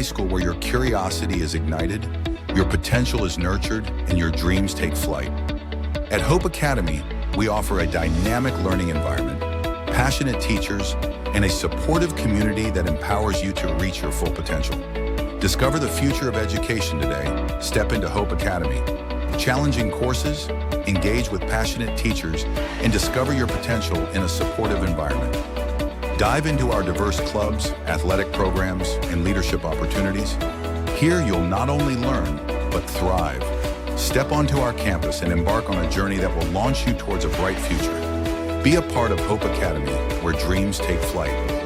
high school where your curiosity is ignited, your potential is nurtured, and your dreams take flight. At Hope Academy, we offer a dynamic learning environment, passionate teachers, and a supportive community that empowers you to reach your full potential. Discover the future of education today. Step into Hope Academy. Challenging courses, engage with passionate teachers, and discover your potential in a supportive environment. Dive into our diverse clubs, athletic programs, and leadership opportunities. Here you'll not only learn, but thrive. Step onto our campus and embark on a journey that will launch you towards a bright future. Be a part of Hope Academy, where dreams take flight.